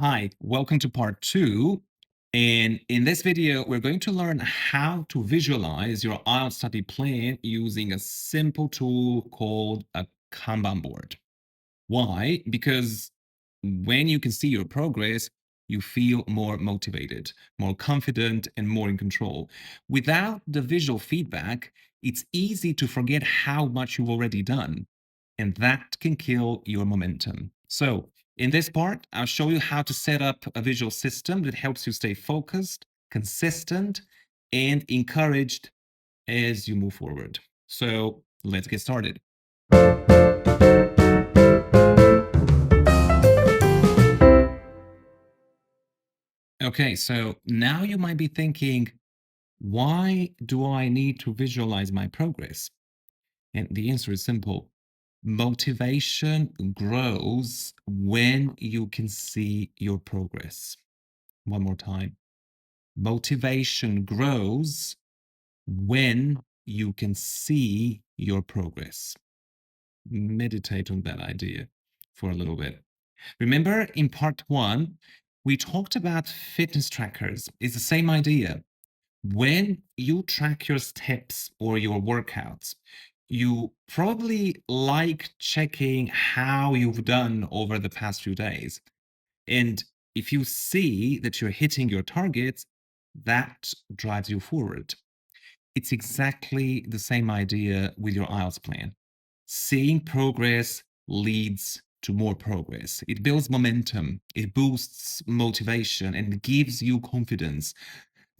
Hi, welcome to part 2. And in this video, we're going to learn how to visualize your IELTS study plan using a simple tool called a Kanban board. Why? Because when you can see your progress, you feel more motivated, more confident, and more in control. Without the visual feedback, it's easy to forget how much you've already done, and that can kill your momentum. So, in this part, I'll show you how to set up a visual system that helps you stay focused, consistent, and encouraged as you move forward. So, let's get started. Okay, so now you might be thinking, why do I need to visualize my progress? And the answer is simple. Motivation grows when you can see your progress. One more time. Motivation grows when you can see your progress. Meditate on that idea for a little bit. Remember in part 1, we talked about fitness trackers. It's the same idea. When you track your steps or your workouts, you probably like checking how you've done over the past few days. And if you see that you're hitting your targets, that drives you forward. It's exactly the same idea with your IELTS plan. Seeing progress leads to more progress. It builds momentum, it boosts motivation, and gives you confidence.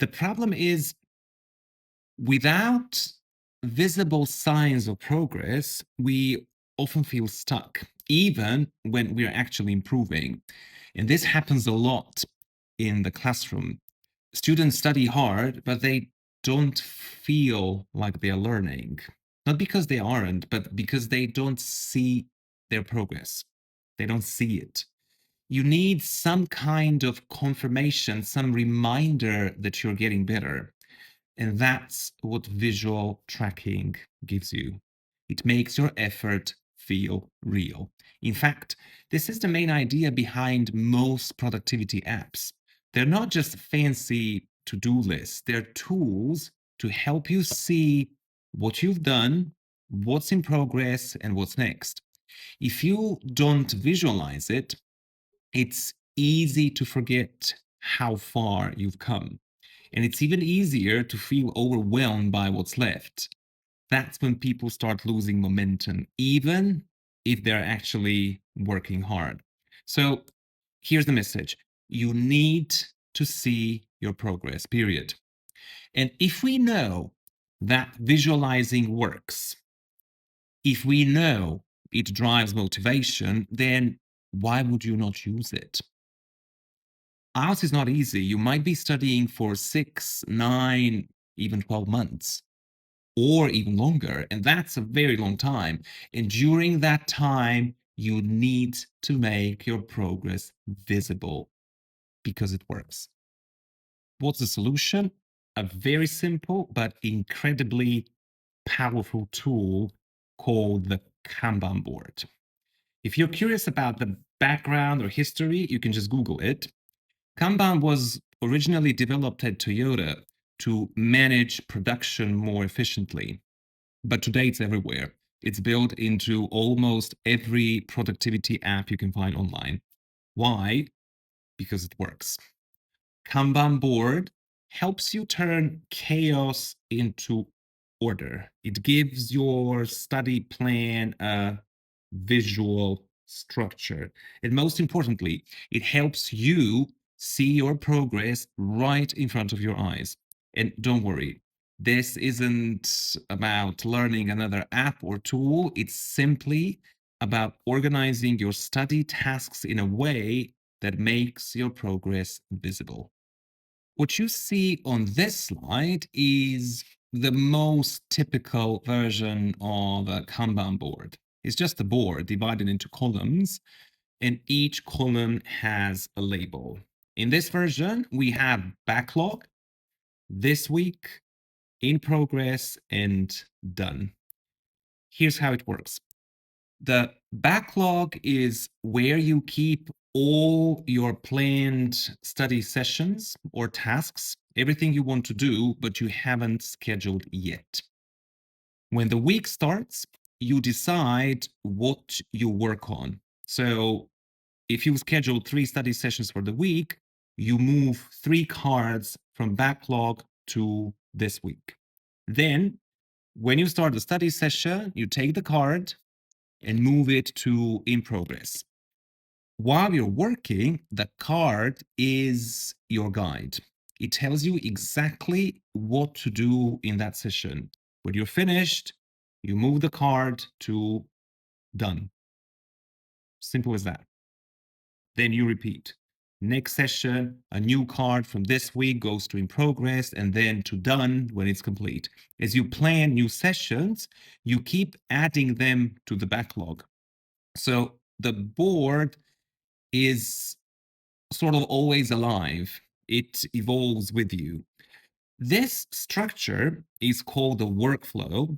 The problem is, without visible signs of progress, we often feel stuck, even when we're actually improving. And this happens a lot in the classroom. Students study hard, but they don't feel like they are learning. Not because they aren't, but because they don't see their progress. They don't see it. You need some kind of confirmation, some reminder that you're getting better. And that's what visual tracking gives you. It makes your effort feel real. In fact, this is the main idea behind most productivity apps. They're not just fancy to-do lists, they're tools to help you see what you've done, what's in progress, and what's next. If you don't visualize it, it's easy to forget how far you've come. And it's even easier to feel overwhelmed by what's left. That's when people start losing momentum, even if they're actually working hard. So here's the message. You need to see your progress, period. And if we know that visualizing works, if we know it drives motivation, then why would you not use it? IELTS is not easy. You might be studying for 6, 9, even 12 months, or even longer. And that's a very long time. And during that time, you need to make your progress visible because it works. What's the solution? A very simple but incredibly powerful tool called the Kanban board. If you're curious about the background or history, you can just Google it. Kanban was originally developed at Toyota to manage production more efficiently, but today it's everywhere. It's built into almost every productivity app you can find online. Why? Because it works. Kanban board helps you turn chaos into order. It gives your study plan a visual structure. And most importantly, it helps you see your progress right in front of your eyes. And don't worry, this isn't about learning another app or tool. It's simply about organizing your study tasks in a way that makes your progress visible. What you see on this slide is the most typical version of a Kanban board. It's just a board divided into columns, and each column has a label. In this version, we have backlog, this week, in progress, and done. Here's how it works. The backlog is where you keep all your planned study sessions or tasks, everything you want to do, but you haven't scheduled yet. When the week starts, you decide what you work on. So if you schedule 3 study sessions for the week, you move 3 cards from backlog to this week. Then, when you start the study session, you take the card and move it to in progress. While you're working, the card is your guide. It tells you exactly what to do in that session. When you're finished, you move the card to done. Simple as that. Then you repeat. Next session, a new card from this week goes to in progress and then to done when it's complete. As you plan new sessions, you keep adding them to the backlog. So the board is sort of always alive. It evolves with you. This structure is called a workflow.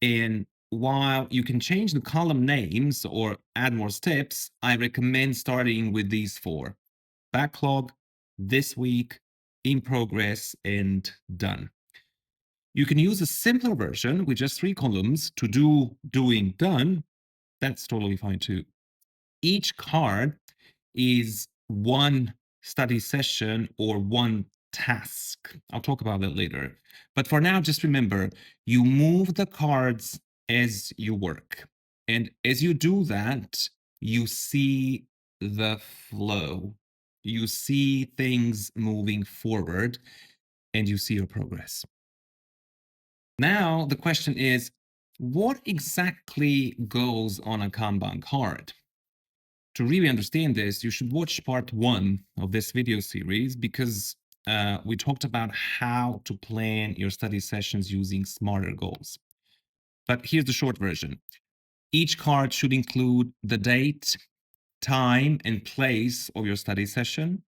And while you can change the column names or add more steps, I recommend starting with these 4: backlog, this week, in progress, and done. You can use a simpler version with just 3 columns to do, doing, done. That's totally fine too. Each card is one study session or one task. I'll talk about that later. But for now, just remember you move the cards as you work. And as you do that, you see the flow. You see things moving forward and you see your progress. Now, the question is, what exactly goes on a Kanban card? To really understand this, you should watch part 1 of this video series because we talked about how to plan your study sessions using smarter goals. But here's the short version. Each card should include the date, time, and place of your study session,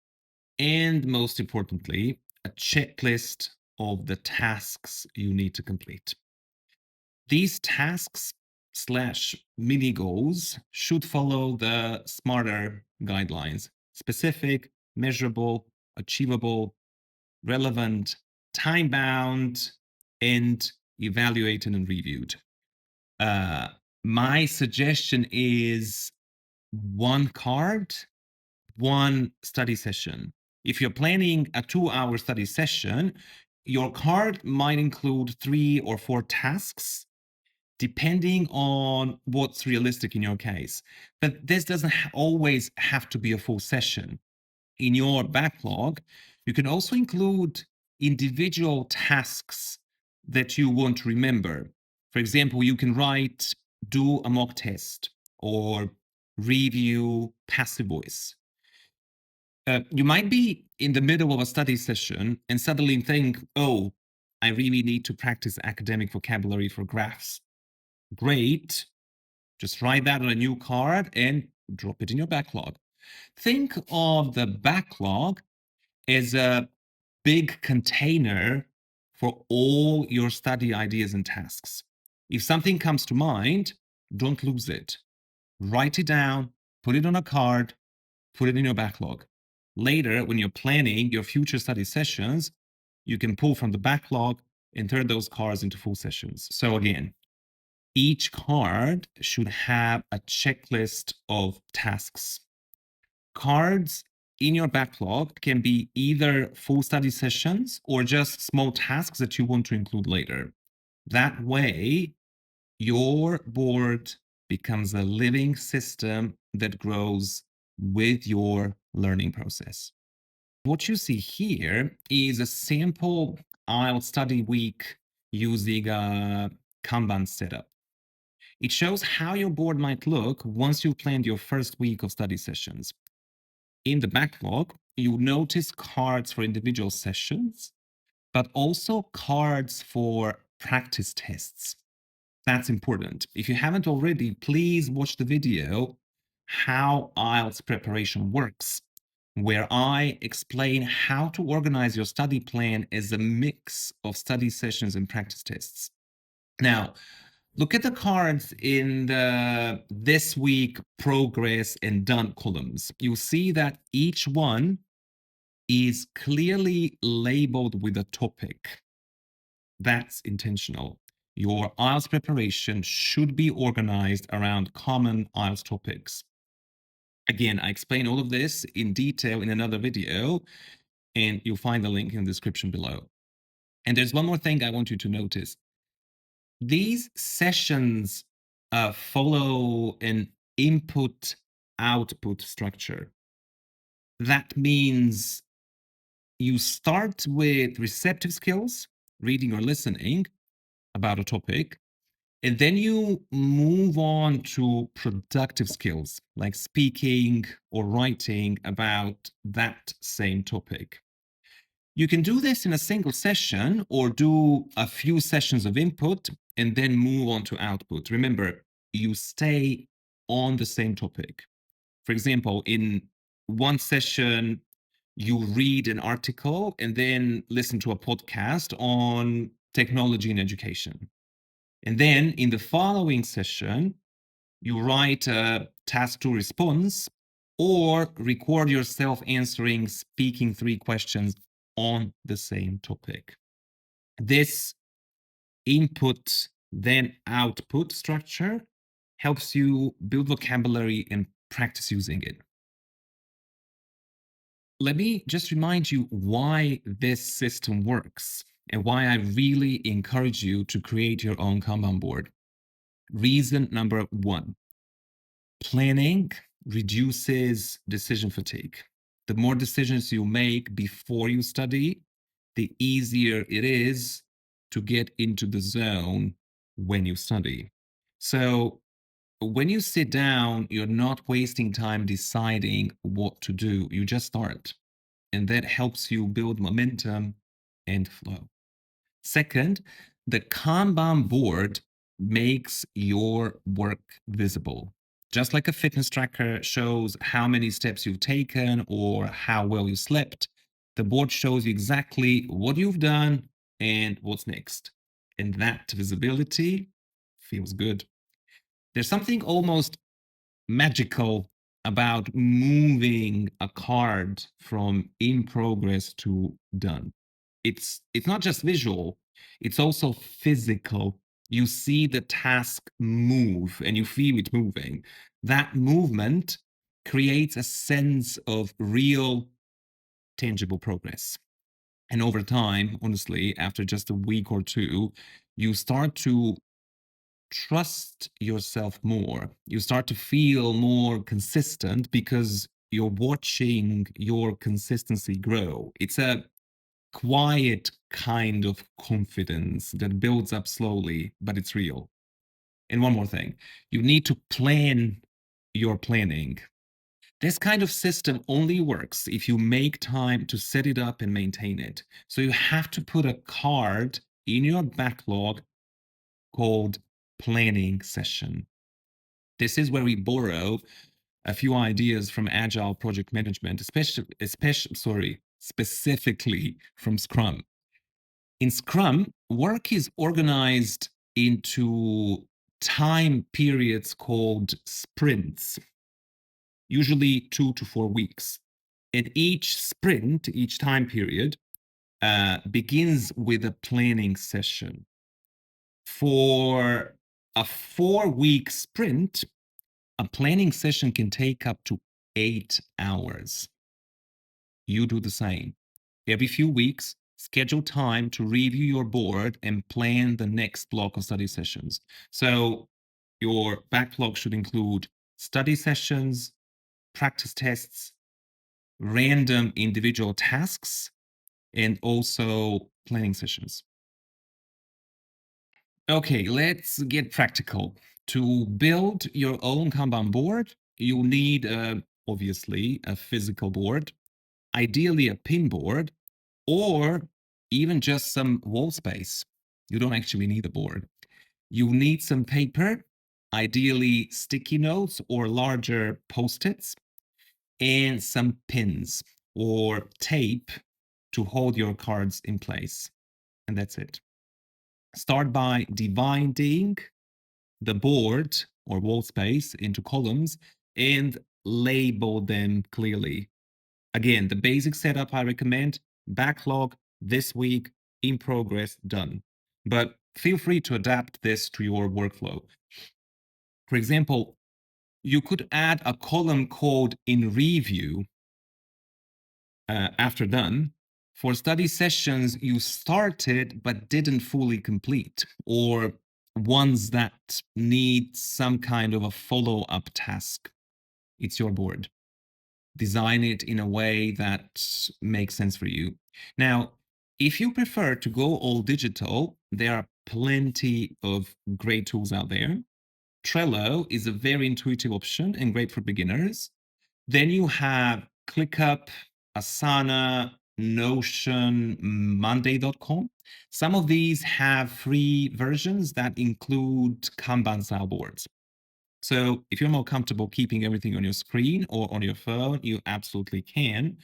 and most importantly, a checklist of the tasks you need to complete. These tasks slash mini goals should follow the smarter guidelines: specific, measurable, achievable, relevant, time bound, and evaluated and reviewed. Uh, my suggestion is one card, one study session. If you're planning a 2-hour study session, your card might include 3 or 4 tasks depending on what's realistic in your case. But this doesn't always have to be a full session. In your backlog, you can also include individual tasks that you want to remember. For example, you can write, do a mock test, or review passive voice. You might be in the middle of a study session and suddenly think, oh, I really need to practice academic vocabulary for graphs. Great. Just write that on a new card and drop it in your backlog. Think of the backlog as a big container for all your study ideas and tasks. If something comes to mind, don't lose it. Write it down, put it on a card, put it in your backlog. Later, when you're planning your future study sessions, you can pull from the backlog and turn those cards into full sessions. So again, each card should have a checklist of tasks. Cards in your backlog can be either full study sessions or just small tasks that you want to include later. That way, your board becomes a living system that grows with your learning process. What you see here is a sample IELTS study week using a Kanban setup. It shows how your board might look once you've planned your first week of study sessions. In the backlog, you notice cards for individual sessions, but also cards for practice tests. That's important. If you haven't already, please watch the video How IELTS Preparation Works, where I explain how to organize your study plan as a mix of study sessions and practice tests. Now, Look at the cards in the this week progress and done columns. You'll see that each one is clearly labeled with a topic. That's intentional. Your IELTS preparation should be organized around common IELTS topics. Again, I explain all of this in detail in another video, and you'll find the link in the description below. And there's one more thing I want you to notice. These sessions follow an input-output structure. That means you start with receptive skills, reading or listening about a topic, and then you move on to productive skills like speaking or writing about that same topic. You can do this in a single session or do a few sessions of input and then move on to output. Remember, you stay on the same topic. For example, in one session, you read an article and then listen to a podcast on technology and education. And then in the following session, you write a task to response or record yourself answering speaking 3 questions on the same topic. This input then output structure helps you build vocabulary and practice using it. Let me just remind you why this system works and why I really encourage you to create your own Kanban board. Reason number 1, planning reduces decision fatigue. The more decisions you make before you study, the easier it is to get into the zone when you study. So when you sit down, you're not wasting time deciding what to do. You just start. And that helps you build momentum and flow. Second, the Kanban board makes your work visible. Just like a fitness tracker shows how many steps you've taken or how well you slept, the board shows you exactly what you've done and what's next. And that visibility feels good. There's something almost magical about moving a card from in progress to done. It's not just visual, it's also physical. You see the task move and you feel it moving. That movement creates a sense of real, tangible progress. And over time, honestly, after just a week or two, you start to trust yourself more. You start to feel more consistent because you're watching your consistency grow. It's a quiet kind of confidence that builds up slowly, but it's real. And one more thing, you need to plan your planning. This kind of system only works if you make time to set it up and maintain it. So you have to put a card in your backlog called planning session. This is where we borrow a few ideas from agile project management, specifically from Scrum. In Scrum, work is organized into time periods called sprints, usually 2 to 4 weeks. And each sprint, each time period, begins with a planning session. For a 4-week sprint, a planning session can take up to 8 hours. You do the same. Every few weeks, schedule time to review your board and plan the next block of study sessions. So your backlog should include study sessions, practice tests, random individual tasks, and also planning sessions. Okay, let's get practical. To build your own Kanban board, you'll need, obviously, a physical board, ideally a pin board, or even just some wall space. You don't actually need a board. You need some paper, ideally sticky notes or larger post-its, and some pins or tape to hold your cards in place. And that's it. Start by dividing the board or wall space into columns and label them clearly. Again, the basic setup I recommend: backlog, this week, in progress, done. But feel free to adapt this to your workflow. For example, you could add a column called in review after done for study sessions you started but didn't fully complete, or ones that need some kind of a follow up task. It's your board. Design it in a way that makes sense for you. Now, if you prefer to go all digital, there are plenty of great tools out there. Trello is a very intuitive option and great for beginners. Then you have ClickUp, Asana, Notion, Monday.com. Some of these have free versions that include Kanban style boards. So if you're more comfortable keeping everything on your screen or on your phone, you absolutely can.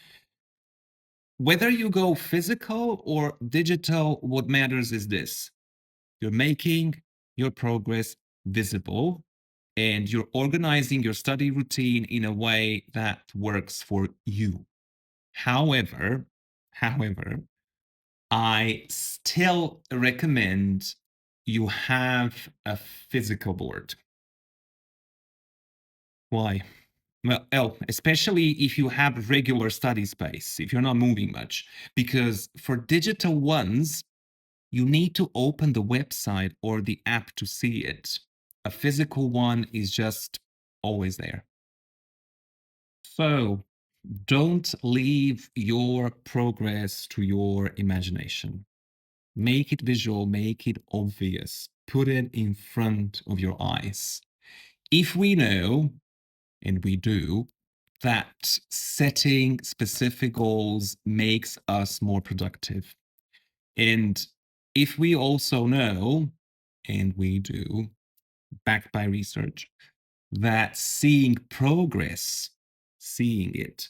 Whether you go physical or digital, what matters is this: you're making your progress visible and you're organizing your study routine in a way that works for you. However, however, I still recommend you have a physical board. Why? Well, especially if you have regular study space, if you're not moving much, because for digital ones, you need to open the website or the app to see it. A physical one is just always there. So don't leave your progress to your imagination. Make it visual, make it obvious, put it in front of your eyes. If we know, and we do, that setting specific goals makes us more productive. And if we also know, and we do, backed by research, that seeing progress, seeing it,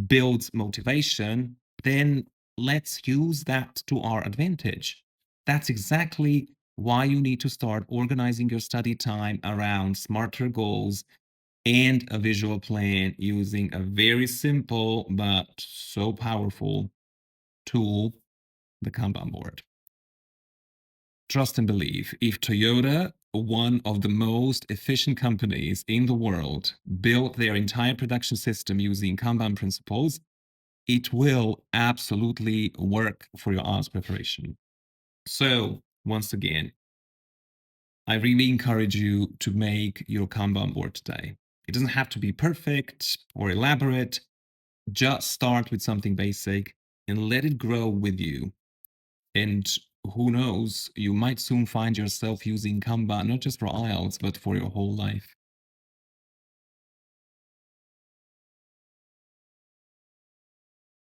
builds motivation, then let's use that to our advantage. That's exactly why you need to start organizing your study time around smarter goals and a visual plan using a very simple but so powerful tool, the Kanban board. Trust and believe, if Toyota, one of the most efficient companies in the world, built their entire production system using Kanban principles, it will absolutely work for your IELTS preparation. So, once again, I really encourage you to make your Kanban board today. It doesn't have to be perfect or elaborate. Just start with something basic and let it grow with you. And who knows, you might soon find yourself using Kanban not just for IELTS, but for your whole life.